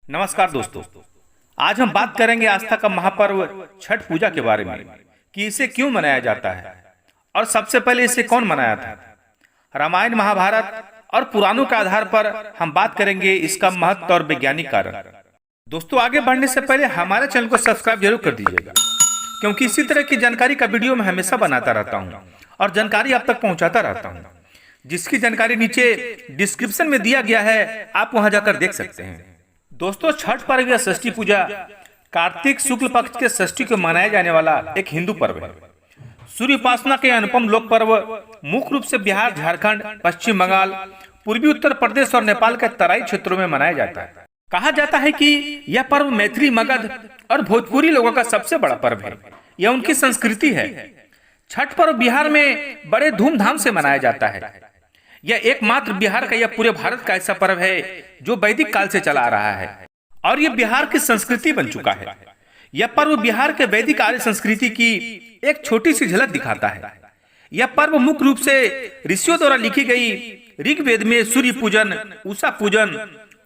नमस्कार दोस्तों, आज हम बात करेंगे आस्था का महापर्व छठ पूजा के बारे में कि इसे क्यों मनाया जाता है और सबसे पहले इसे कौन मनाया था। रामायण, महाभारत और पुराणों के आधार पर हम बात करेंगे इसका महत्व और वैज्ञानिक कारण। दोस्तों, आगे बढ़ने से पहले हमारे चैनल को सब्सक्राइब जरूर कर दीजिएगा, क्योंकि इसी तरह की जानकारी का वीडियो मैं हमेशा बनाता रहता हूँ और जानकारी आप तक पहुँचाता रहता हूँ, जिसकी जानकारी नीचे डिस्क्रिप्शन में दिया गया है, आप वहां जाकर देख सकते हैं। दोस्तों, छठ पर्व या षष्ठी पूजा कार्तिक शुक्ल पक्ष के षष्ठी को मनाया जाने वाला एक हिंदू पर्व है। सूर्य उपासना के अनुपम लोक पर्व मुख्य रूप से बिहार, झारखंड, पश्चिम बंगाल, पूर्वी उत्तर प्रदेश और नेपाल के तराई क्षेत्रों में मनाया जाता है। कहा जाता है कि यह पर्व मैथिली, मगध और भोजपुरी लोगों का सबसे बड़ा पर्व है। यह उनकी संस्कृति है। छठ पर्व बिहार में बड़े धूमधाम से मनाया जाता है। यह एकमात्र बिहार का या पूरे भारत का ऐसा पर्व है जो वैदिक काल से चला आ रहा है और यह बिहार की संस्कृति बन चुका है। यह पर्व बिहार के वैदिक आर्य संस्कृति की एक छोटी सी झलक दिखाता है। यह पर्व मुख्य रूप से ऋषियों द्वारा लिखी गई ऋग्वेद में सूर्य पूजन, उषा पूजन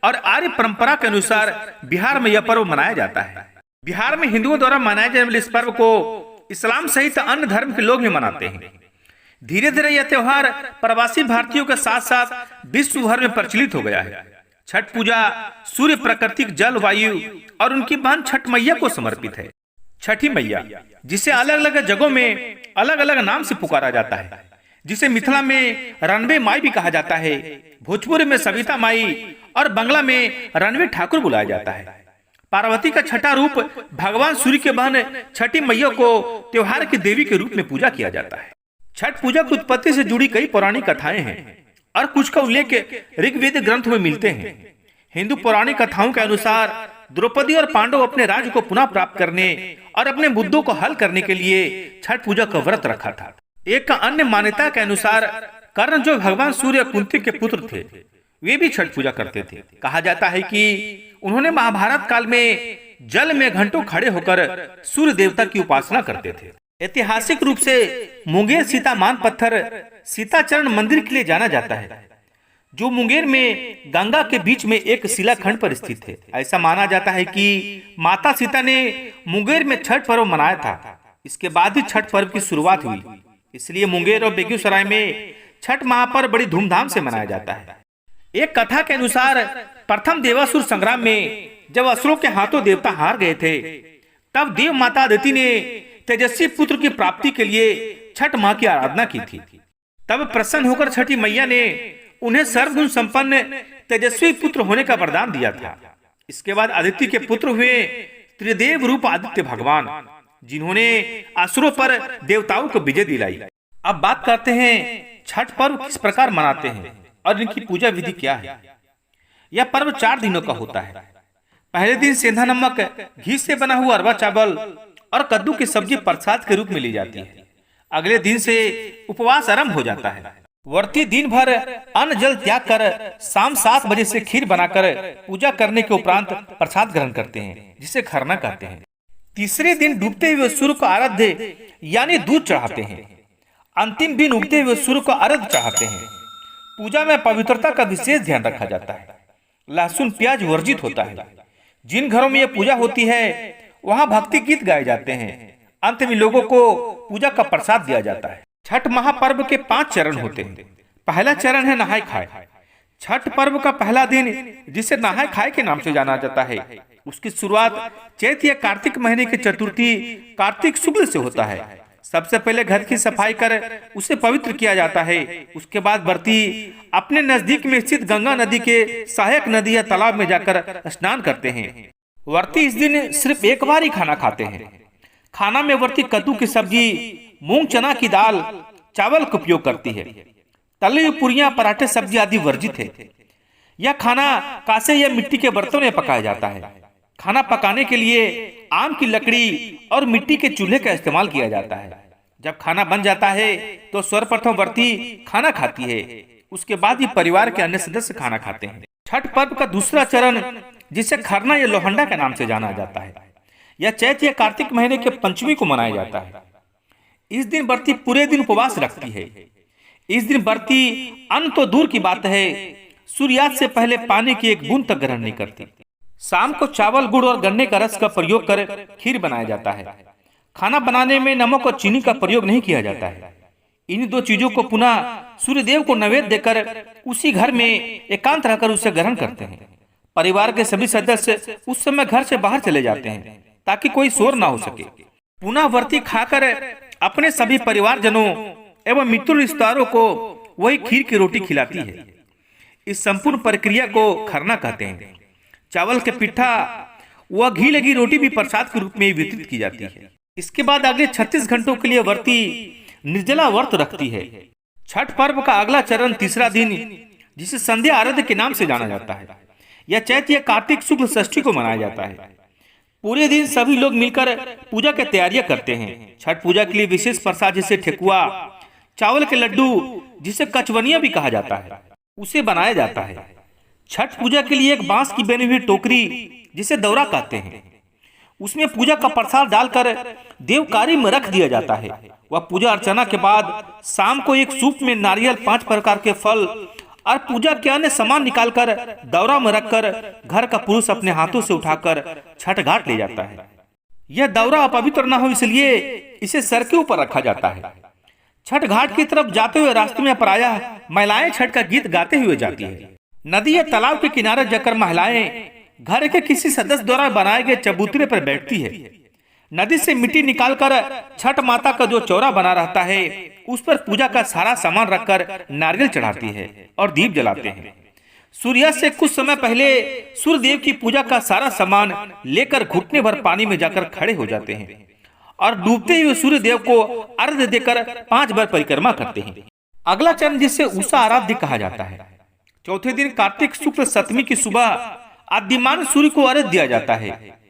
और आर्य परंपरा के अनुसार बिहार में यह पर्व मनाया जाता है। बिहार में हिंदुओं द्वारा मनाए जाने वाले इस पर्व को इस्लाम सहित अन्य धर्म के लोग भी मनाते हैं। धीरे धीरे यह त्योहार प्रवासी भारतीयों के साथ साथ विश्व भर में प्रचलित हो गया है। छठ पूजा सूर्य, प्राकृतिक जल, वायु और उनकी बहन छठ मैया को समर्पित है। छठी मैया, जिसे अलग अलग जगहों में अलग अलग नाम से पुकारा जाता है, जिसे मिथिला में रणवे माई भी कहा जाता है, भोजपुरी में सविता माई और बंगला में रणवे ठाकुर बुलाया जाता है। पार्वती का छठा रूप भगवान सूर्य के बहन छठी मैया को त्योहार की देवी के रूप में पूजा किया जाता है। छठ पूजा की उत्पत्ति से जुड़ी कई पौराणिक कथाएं हैं और कुछ का उल्लेख ऋग्वेद ग्रंथ में मिलते हैं। हिंदू पौराणिक कथाओं के अनुसार द्रौपदी और पांडव अपने राज्य को पुनः प्राप्त करने और अपने मुद्दों को हल करने के लिए छठ पूजा का व्रत रखा था। एक अन्य मान्यता के अनुसार कर्ण, जो भगवान सूर्य कुंती के पुत्र थे, वे भी छठ पूजा करते थे। कहा जाता है कि उन्होंने महाभारत काल में जल में घंटों खड़े होकर सूर्य देवता की उपासना करते थे। ऐतिहासिक रूप से मुंगेर सीता मान पत्थर सीताचरण मंदिर के लिए जाना जाता है, जो मुंगेर में गंगा के बीच में एक शिलाखंड पर स्थित है। ऐसा माना जाता है कि माता सीता ने मुंगेर में छठ पर्व मनाया था। इसके बाद ही छठ पर्व की शुरुआत हुई, इसलिए मुंगेर और बेगूसराय में छठ महापर्व बड़ी धूमधाम से मनाया जाता है। एक कथा के अनुसार प्रथम देवासुर संग्राम में जब असुरों के हाथों देवता हार गए थे, तब देव माता अदिति ने तेजस्वी पुत्र की प्राप्ति के लिए छठ माँ की आराधना की थी। तब प्रसन्न होकर छठी मैया ने उन्हें सर्वगुण संपन्न तेजस्वी पुत्र होने का वरदान दिया था। इसके बाद आदित्य के पुत्र हुए त्रिदेव रूप आदित्य भगवान, जिन्होंने असुरों पर देवताओं को विजय दिलाई। अब बात करते हैं छठ पर्व किस प्रकार मनाते हैं और इनकी पूजा विधि क्या है। यह पर्व 4 दिनों का होता है। पहले दिन सेंधा नमक, घी से बना हुआ अरवा चावल और कद्दू की सब्जी प्रसाद के रूप में ली जाती है। अगले दिन से उपवास आरंभ हो जाता है। व्रती दिन भर अन्न जल त्याग कर शाम 7 बजे से खीर बनाकर पूजा करने के उपरांत प्रसाद ग्रहण करते हैं, जिसे खरना कहते हैं। तीसरे दिन डूबते हुए सूर्य को आराध्य यानी दूध चढ़ाते हैं। अंतिम दिन उगते हुए सूर्य को अर्घ्य चढ़ाते हैं। पूजा में पवित्रता का विशेष ध्यान रखा जाता है। लहसुन प्याज वर्जित होता है। जिन घरों में यह पूजा होती है वहां भक्ति गीत गाए जाते हैं। अंत में लोगों को पूजा का प्रसाद दिया जाता है। छठ महापर्व के 5 चरण होते हैं। पहला चरण है नहाय खाए। छठ पर्व का पहला दिन, जिसे नहाय खाए के नाम से जाना जाता है, उसकी शुरुआत चैत या कार्तिक महीने की चतुर्थी कार्तिक शुक्ल से होता है। सबसे पहले घर की सफाई कर उसे पवित्र किया जाता है। उसके बाद व्रती अपने नजदीक में स्थित गंगा नदी के सहायक नदी या तालाब में जाकर स्नान करते हैं। व्रती इस दिन सिर्फ एक बार ही खाना खाते हैं। खाना में व्रती कद्दू की सब्जी, मूंग चना की दाल, चावल का उपयोग करती है। तली हुई पूरियां, पराठे, सब्जी आदि वर्जित है। यह खाना कांसे या मिट्टी के बर्तन में पकाया जाता है। खाना पकाने के लिए आम की लकड़ी और मिट्टी के चूल्हे का इस्तेमाल किया जाता है। जब खाना बन जाता है तो सर्वप्रथम व्रती खाना खाती है। उसके बाद ही परिवार के अन्य सदस्य खाना खाते हैं। छठ पर्व का दूसरा चरण, जिसे खरना या लोहंडा के नाम से जाना जाता है, यह चैत या कार्तिक महीने के पंचमी को मनाया जाता है। इस दिन व्रती पूरे दिन उपवास रखती है। इस दिन व्रती अन्न तो दूर की बात है, सूर्यास्त से पहले पानी की एक बूंद तक ग्रहण नहीं करती। शाम को चावल, गुड़ और गन्ने का रस का प्रयोग कर खीर बनाया जाता है। खाना बनाने में नमक और चीनी का प्रयोग नहीं किया जाता है। इन दो चीजों को पुनः सूर्यदेव को नैवेद्य देकर उसी घर में एकांत रहकर उसे ग्रहण करते हैं। परिवार के सभी सदस्य उस समय घर से बाहर चले जाते हैं ताकि कोई शोर ना हो सके। पुनः व्रती खाकर अपने सभी परिवारजनों एवं मित्र रिश्तेदारों को वही खीर की रोटी खिलाती है। इस संपूर्ण प्रक्रिया को खरना कहते हैं। चावल के पिट्ठा व घी लगी रोटी भी प्रसाद के रूप में वितरित की जाती है। इसके बाद अगले 36 घंटों के लिए व्रती निर्जला व्रत रखती है। छठ पर्व का अगला चरण तीसरा दिन, जिसे संध्या आराध्य के नाम से जाना जाता है, यह चैत्र या कार्तिक शुक्ल षष्ठी को मनाया जाता है। पूरे दिन सभी लोग मिलकर पूजा की तैयारियां करते हैं। छठ पूजा के लिए विशेष प्रसाद जैसे ठेकुआ, चावल के लड्डू जिसे कचवनिया भी कहा जाता है, उसे बनाया जाता है। छठ पूजा के लिए एक बांस की बनी हुई टोकरी जिसे दौरा कहते हैं, उसमें पूजा का प्रसाद डालकर देवकारी में रख दिया जाता है। वह पूजा अर्चना के बाद शाम को एक सूप में नारियल, 5 प्रकार के फल और पूजा के अन्य सामान निकालकर दौरा में रखकर घर का पुरुष अपने हाथों से उठाकर छठ घाट ले जाता है। यह दौरा अपवित्र न हो इसलिए इसे सर के ऊपर रखा जाता है। छठ घाट की तरफ जाते हुए रास्ते में प्रायः महिलाएं छठ का गीत गाते हुए जाती है। नदी या तालाब के किनारे जाकर महिलाएं घर के किसी सदस्य द्वारा बनाए गए चबूतरे पर बैठती है। नदी से मिट्टी निकालकर छठ माता का जो चौरा बना रहता है उस पर पूजा का सारा सामान रखकर नारियल चढ़ाती है और दीप जलाते हैं। सूर्यास्त से कुछ समय पहले सूर्यदेव की पूजा का सारा सामान लेकर घुटने भर पानी में जाकर खड़े हो जाते हैं और डूबते हुए सूर्यदेव को अर्घ्य देकर 5 बार परिक्रमा करते हैं। अगला चरण, जिसे उषा आराध्य कहा जाता है, चौथे दिन कार्तिक शुक्ल सप्तमी की सुबह आद्यमान सूर्य को अर्घ्य दिया जाता है।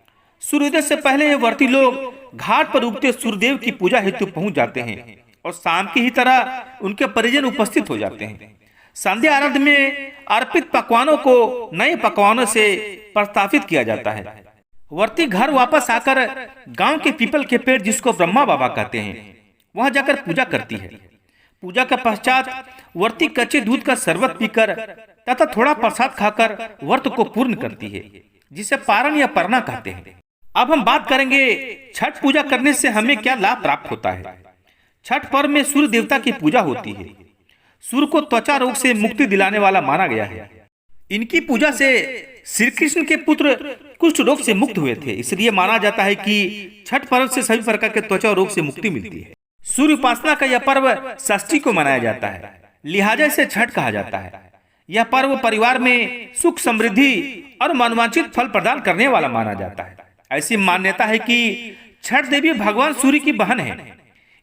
सूर्योदय से पहले ये व्रती लोग घाट पर उगते सूर्यदेव की पूजा हेतु पहुंच जाते हैं और शाम की ही तरह उनके परिजन उपस्थित हो जाते हैं। संध्या आराध्य में अर्पित पकवानों को नए पकवानों से प्रस्तावित किया जाता है। व्रती घर वापस आकर गांव के पीपल के पेड़, जिसको ब्रह्मा बाबा कहते हैं, वहां जाकर पूजा करती है। पूजा के पश्चात व्रती कच्चे दूध का शरबत पीकर तथा थोड़ा प्रसाद खाकर व्रत को पूर्ण करती है, जिसे पारण या परना कहते हैं। अब हम बात करेंगे छठ पूजा करने से हमें क्या लाभ प्राप्त होता है। छठ पर्व में सूर्य देवता की पूजा होती है। सूर्य को त्वचा रोग से मुक्ति दिलाने वाला माना गया है। इनकी पूजा से श्री कृष्ण के पुत्र कुष्ठ रोग से मुक्त हुए थे, इसलिए माना जाता है कि छठ पर्व से सभी प्रकार के त्वचा रोग से मुक्ति मिलती है। सूर्य उपासना का यह पर्व षष्ठी को मनाया जाता है, लिहाजा इसे छठ कहा जाता है। यह पर्व परिवार में सुख, समृद्धि और मनोवांछित फल प्रदान करने वाला माना जाता है। ऐसी मान्यता है कि छठ देवी भगवान सूर्य की बहन है,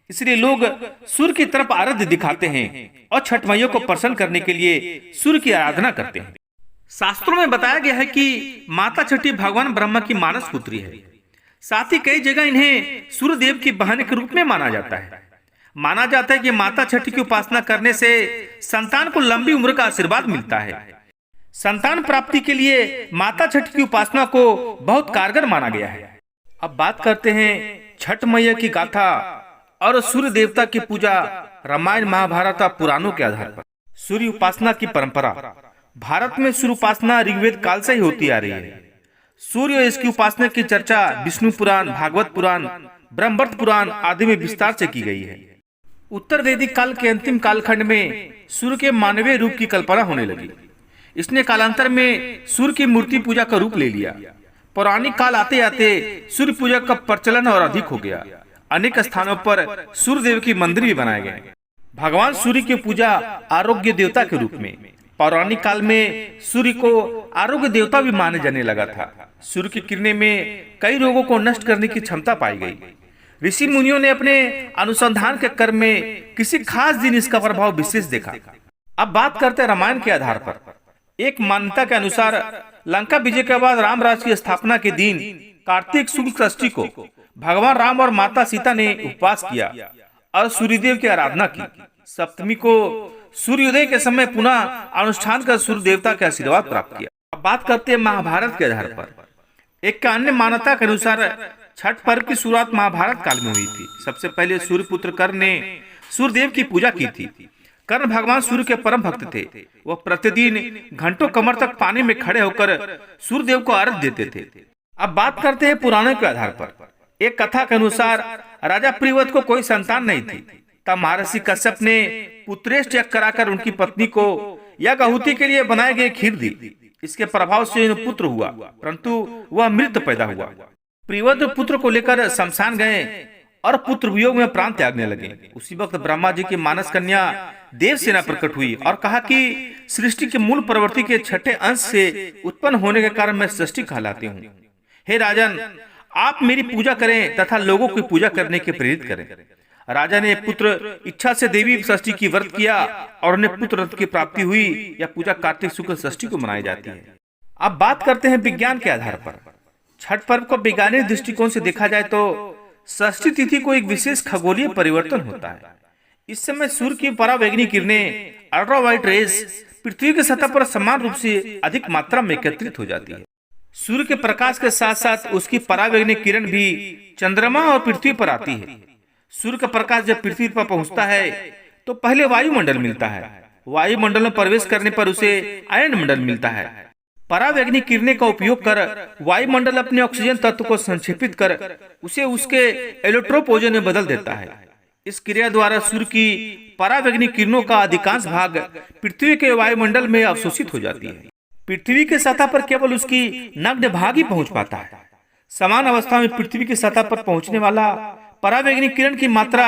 इसलिए लोग सूर्य की तरफ आराध्य दिखाते हैं और छठ मैया को प्रसन्न करने के लिए सूर्य की आराधना करते हैं। शास्त्रों में बताया गया है कि माता छठी भगवान ब्रह्मा की मानस पुत्री है। साथ ही कई जगह इन्हें सूर्य देव की बहन के रूप में माना जाता है। माना जाता है कि माता छठी की उपासना करने से संतान को लंबी उम्र का आशीर्वाद मिलता है। संतान प्राप्ति के लिए माता छठी की उपासना को बहुत कारगर माना गया है। अब बात करते हैं छठ मैया की गाथा और सूर्य देवता की पूजा रामायण, महाभारत और पुराणों के आधार पर। सूर्य उपासना की परंपरा भारत में सूर्य उपासना ऋग्वेद काल से ही होती आ रही है। सूर्य और इसकी उपासना की चर्चा विष्णु पुराण, भागवत पुराण, ब्रह्मवर्त पुराण आदि में विस्तार से की गई है। उत्तर वैदिक काल के अंतिम कालखंड में सूर्य के मानवीय रूप की कल्पना होने लगी। इसने कालांतर में सूर्य की मूर्ति पूजा का रूप ले लिया। पौराणिक काल आते आते सूर्य पूजा का प्रचलन और अधिक हो गया। अनेक स्थानों पर सूर्य देव की मंदिर भी बनाए गए। भगवान सूर्य की पूजा आरोग्य देवता के रूप में। पौराणिक काल में सूर्य को आरोग्य देवता भी माने जाने लगा था। सूर्य की किरणें में कई रोगों को नष्ट करने की क्षमता पाई गई। ऋषि मुनियों ने अपने अनुसंधान के क्रम में किसी खास दिन इसका प्रभाव विशेष देखा। अब बात करते हैं रामायण के आधार पर। एक मान्यता के अनुसार लंका विजय के बाद राम राज्य की स्थापना के दिन कार्तिक शुक्ल षष्ठी को भगवान राम और माता सीता ने उपवास किया और सूर्यदेव की आराधना की। सप्तमी को सूर्योदय के समय पुनः अनुष्ठान कर सूर्य देवता के आशीर्वाद प्राप्त किया। अब बात करते हैं महाभारत के आधार पर। एक अन्य मान्यता के अनुसार छठ पर्व की शुरुआत महाभारत काल में हुई थी। सबसे पहले सूर्यपुत्र कर्ण ने सूर्यदेव की पूजा की थी। कर्ण भगवान सूर्य के परम भक्त थे। वह प्रतिदिन घंटों कमर तक पानी में खड़े होकर सूर्य देव को अर्घ्य देते थे। अब बात करते हैं पुराणों के आधार पर। एक कथा के अनुसार राजा प्रियव्रत को कोई संतान नहीं थी। तब महर्षि कश्यप ने पुत्रेष्ट यज्ञ कराकर उनकी पत्नी को यज्ञ आहुति के लिए बनाए गए खीर दी। इसके प्रभाव से उन्हें पुत्र हुआ, परंतु वह मृत पैदा हुआ। प्रियव्रत पुत्र को लेकर शमशान गए और पुत्र वियोग में प्राण त्यागने लगे। उसी वक्त ब्रह्मा जी की मानस कन्या देवसेना प्रकट हुई और कहा कि सृष्टि के मूल प्रवृत्ति के छठे अंश से उत्पन्न होने के कारण मैं सृष्टि कहलाती हूँ। हे राजन, आप मेरी पूजा करें तथा लोगों की पूजा करने के प्रेरित करें। राजा ने पुत्र इच्छा से देवी षष्ठी की व्रत किया और उन्हें पुत्र रत्न की प्राप्ति हुई। यह पूजा कार्तिक शुक्ल षष्ठी को मनाई जाती है। अब बात करते हैं विज्ञान के आधार पर। छठ पर्व को वैज्ञानिक दृष्टिकोण से देखा जाए तो षष्ठी तिथि को एक विशेष खगोलीय परिवर्तन होता है। इस समय सूर्य की परावैंगनी किरणें अल्ट्रावायलेट रेस पृथ्वी की सतह पर समान रूप से अधिक मात्रा में एकत्रित हो जाती है। सूर्य के प्रकाश के साथ साथ उसकी परावैंगनी किरण भी चंद्रमा और पृथ्वी पर आती है। सूर्य का प्रकाश जब पृथ्वी पर पहुंचता है तो पहले वायुमंडल मिलता है। वायुमंडल में प्रवेश करने पर उसे आयन मंडल मिलता है। परावैंगनी किरणें का उपयोग कर वायुमंडल अपने ऑक्सीजन तत्व को संक्षेपित कर उसे उसके एलोट्रोप ओजोन में बदल देता है। इस क्रिया द्वारा सूर्य की परावैंगनी किरणों का अधिकांश भाग पृथ्वी के वायुमंडल में अवशोषित हो जाती है। पृथ्वी की सतह पर केवल उसकी नग्न भाग ही पहुंच पाता है। समान अवस्था में पृथ्वी की सतह पर पहुंचने वाला परावैंगनी किरण की मात्रा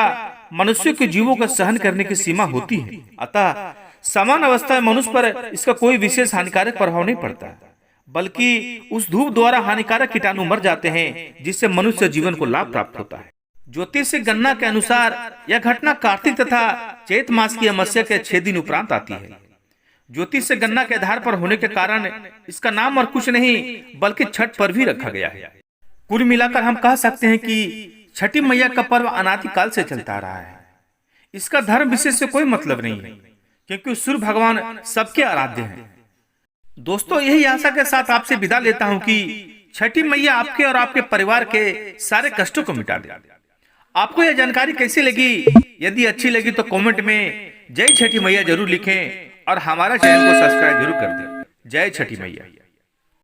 मनुष्य के जीवों का सहन करने की सीमा होती है। अतः समान अवस्था में मनुष्य पर इसका कोई विशेष हानिकारक प्रभाव नहीं पड़ता, बल्कि उस धूप द्वारा हानिकारक कीटाणु मर जाते हैं, जिससे मनुष्य जीवन को लाभ प्राप्त होता है। ज्योतिष गणना के अनुसार यह घटना कार्तिक तथा चैत मास की अमावस्या के 6 दिन उपरांत आती है। ज्योतिष गणना के आधार पर होने के कारण इसका नाम और कुछ नहीं बल्कि छठ पर्व ही रखा गया है। कुल मिलाकर हम कह सकते हैं कि छठी मैया का पर्व अनादिकाल से चलता आ रहा है। इसका धर्म विशेष से कोई मतलब नहीं है, क्योंकि सूर्य भगवान सबके आराध्य हैं। दोस्तों, यही आशा के साथ आपसे विदा लेता हूं कि छठी मैया आपके और आपके परिवार के सारे कष्टों को मिटा दे। आपको यह जानकारी कैसी लगी? यदि अच्छी लगी तो कमेंट में जय छठी मैया जरूर लिखें और हमारा चैनल को सब्सक्राइब जरूर कर दें। जय छठी मैया।